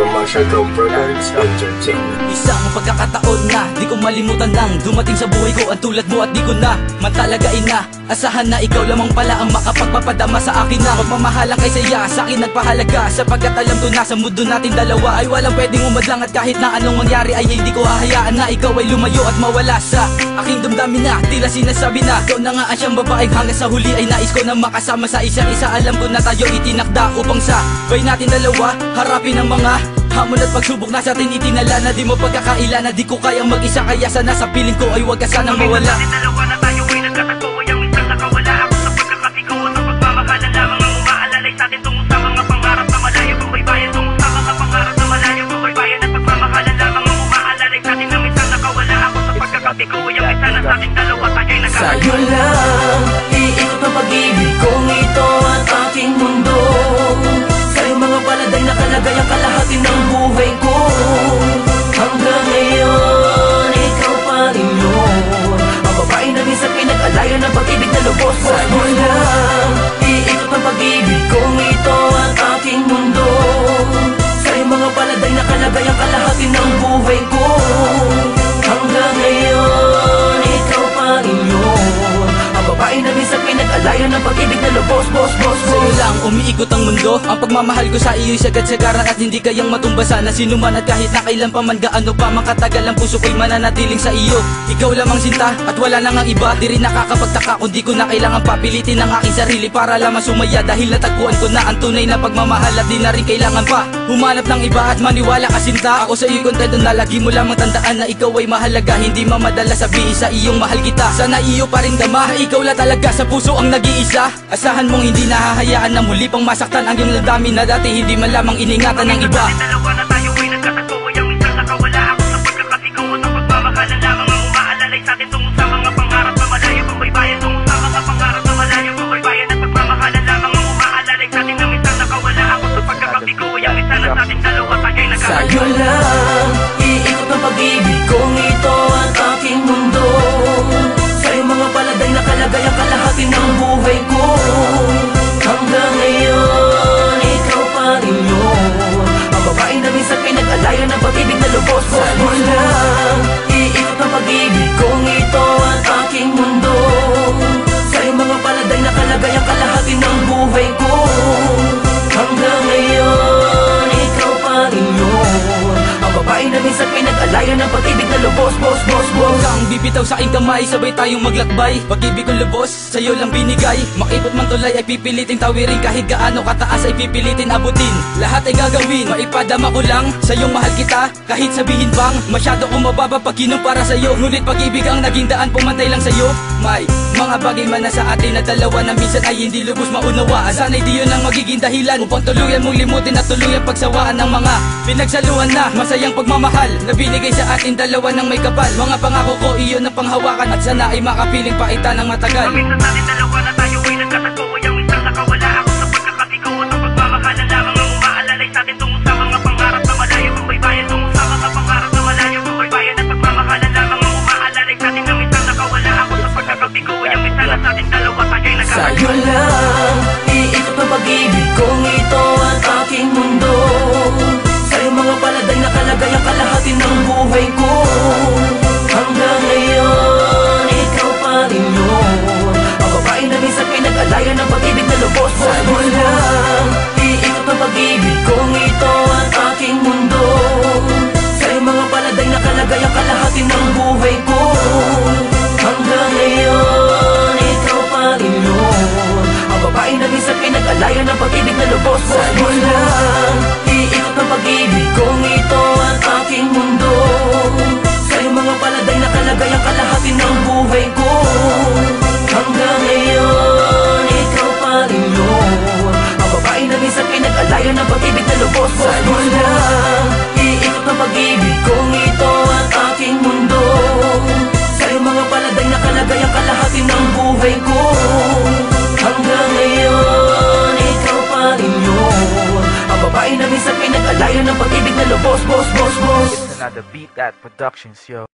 Commercial Convergence Entertainment. Isang pagkakataon na di ko malimutan nang dumating sa buhay ko ang tulad mo at di ko na matalagain na asahan na ikaw lamang pala ang makapagpapadama sa akin na magmamahalang kay saya sa akin nagpahalaga, sapagkat alam ko na sa mundo natin dalawa ay walang pwedeng umadlang at kahit na anong mangyari ay hindi ko hahayaan na ikaw ay lumayo at mawala sa aking damdamin na tila sinasabi na ikaw na nga ang siyang babaeng hanggang sa huli ay nais ko na makasama sa isa't isa. Alam ko na tayo itinakda upang sabay natin dalawa harapin ang mga hamon at pagsubok na sa atin itinala na di mo pagkakaila na di ko kayang mag-isa, kaya sana sa piling ko ay huwag ka sanang mawala. Dalawa na tayo ay nagkatagpo ay ang minsan nakawala ako sa pagkakasigaw at ang pagmamahalan lamang ang umaalalay sa atin tungo sa mga pangarap na malayo kung may bayan, tungo sa mga pangarap na malayo kung may bayan at pagmamahalan lamang ang umaalalay sa atin na minsan nakawala ako sa pagkakasigaw ay ang minsan na sa ating dalawa tayo ay nagkatagpo. Sa'yo lang iikot ang pag-ibig kong ito at aking mundo. Sa'yo mga paladay nakalagay ang kalahati ng buhay ko. Hanggang ngayon, ikaw pa rin yun, ang babae na minsan pinag-alayan ng pag-ibig na lubos. Sa'yo lang iikot ang pag-ibig kong ito at aking mundo. Sa'yo mga paladay nakalagay ang kalahati ng buhay ko. Hanggang ngayon, ikaw pa rin yun, ang babae na minsan pinag-alayan ng pag-ibig na lubos. Sa'yo lang umiikot ang mundo, ang pagmamahal ko sa iyo'y sagad-sagaran at hindi kayang matumbasan na sinuman at kahit na kailan pa man gaano pa makatagal ang puso ko'y mananatiling sa iyo. Ikaw lamang sinta at wala nang ang iba, di rin nakakapagtaka kung di ko na kailangan papilitin ang aking sarili para lamang sumaya dahil natagpuan ko na ang tunay na pagmamahal at di na rin kailangan pa humanap ng iba at maniwala ka sinta. Ako sa iyo kontento na lagi mo lamang tandaan na ikaw ay mahalaga, hindi mamadala sabihin sa iyong mahal kita. Sana iyo pa rin dama na ikaw la talaga sa puso ang nag-iisa. Asahan mong hindi nahahayaan na muli pang masaktan ang iyong damdamin na dati hindi man lamang iningatan ng iba. Dalawa na tayo ay nagkatagpo ay ang minsan nakawala ako sa pagkakasigaw at ang pagmamahalan lamang ang umaalalay sa atin tungo sa mga pangarap na malayo kung may bayan, tungo sa mga pangarap na malayo kung may bayan at pagmamahalan lamang ang umaalalay sa atin na minsan nakawala ako sa pagkakasigaw ay ang minsan na sa ating dalawa tayo ay nagkatagpo. Sa'yo lang iikot ang pag-ibig kong ito at aking mundo. Sa'yo mga paladay nakalagay ang kalahati ng buhay ko. Hanggang ngayon, ikaw pa rin yun, ang babae na minsan pinag-alayan ng pag-ibig na lubos. Sa'yo lang iikot ang pag-ibig kong ito at aking mundo. Sa'yo mga paladay nakalagay ang kalahati ng buhay ko. Hanggang ngayon, ikaw pa rin yun, ang babae na minsan pinag-alayan ng pag-ibig na lubos. Huwag kang bibitaw sa aking kamay, sabay tayong maglakbay. Pag-ibig kong lubos, sa'yo lang binigay. Makipot man tulay ay pipiliting tawirin, kahit gaano kataas ay pipilitin abutin. Lahat ay gagawin, maipadama ko lang sa'yong mahal kita, kahit sabihin bang masyado kong mababa pag kinumpara sa'yo. Ngunit pag-ibig ang naging daan, pumantay lang sa'yo. May mga bagay man na sa atin na dalawa na minsan ay hindi lubos maunawaan. Sana'y di yun ang magiging dahilan upang tuluyan mong limutin at tuluyang pagsawaan ng mga pinagsaluhan na masayang pagmamahal na binigay sa atin dalawa ng may kapal. Mga pangako ko iyon ang panghawakan at sana ay makapiling paita ng matagal. Minsan sa ating dalawa na tayo ay nagkatagpo ay ang minsan nakawala ako sa pagkakasigaw at ang pagmamahalan lamang ang umaalalay sa atin tungo sa mga pangarap na malayo kung may bayan, tungo sa mga pangarap na malayo kung may bayan at pagmamahalan lamang ang umaalalay sa atin na minsan nakawala ako sa pagkakasigaw ay ang minsan na sa ating dalawa tayo ay nagkatagpo. Sa'yo lang iikot ang pag-ibig kong ito at aking mundo. Sa'yo mga paladay nakalagay ang kalahati ng buhay ko. Hanggang ngayon, ikaw pa rin yun, ang babae na minsan pinag-alayan ng pag-ibig na lubos. Sa'yo lang iikot ang pag-ibig kong ito at aking mundo. Sa'yo mga paladay nakalagay ang kalahati ng buhay ko. Hanggang ngayon, ikaw pa rin yun, ang babae na minsan pinag-alayan ng pag-ibig na lubos. Sa'yo lang iikot ang pag-ibig kong ito at aking mundo. Sa'yo mga paladay nakalagay ang kalahati ng buhay ko. Hanggang ngayon, ikaw pa rin yun, ang babae na minsan pinag-alayan ng pag-ibig na lubos. Sa'yo lang iikot ang pag-ibig kong ito at aking mundo. Sa'yo mga paladay nakalagay ang kalahati ng buhay ko. Hanggang ngayon, ikaw pa rin yun, ang babae na minsan pinag-alayan ng pag-ibig na lubos. It's another Beat That Productions, yo.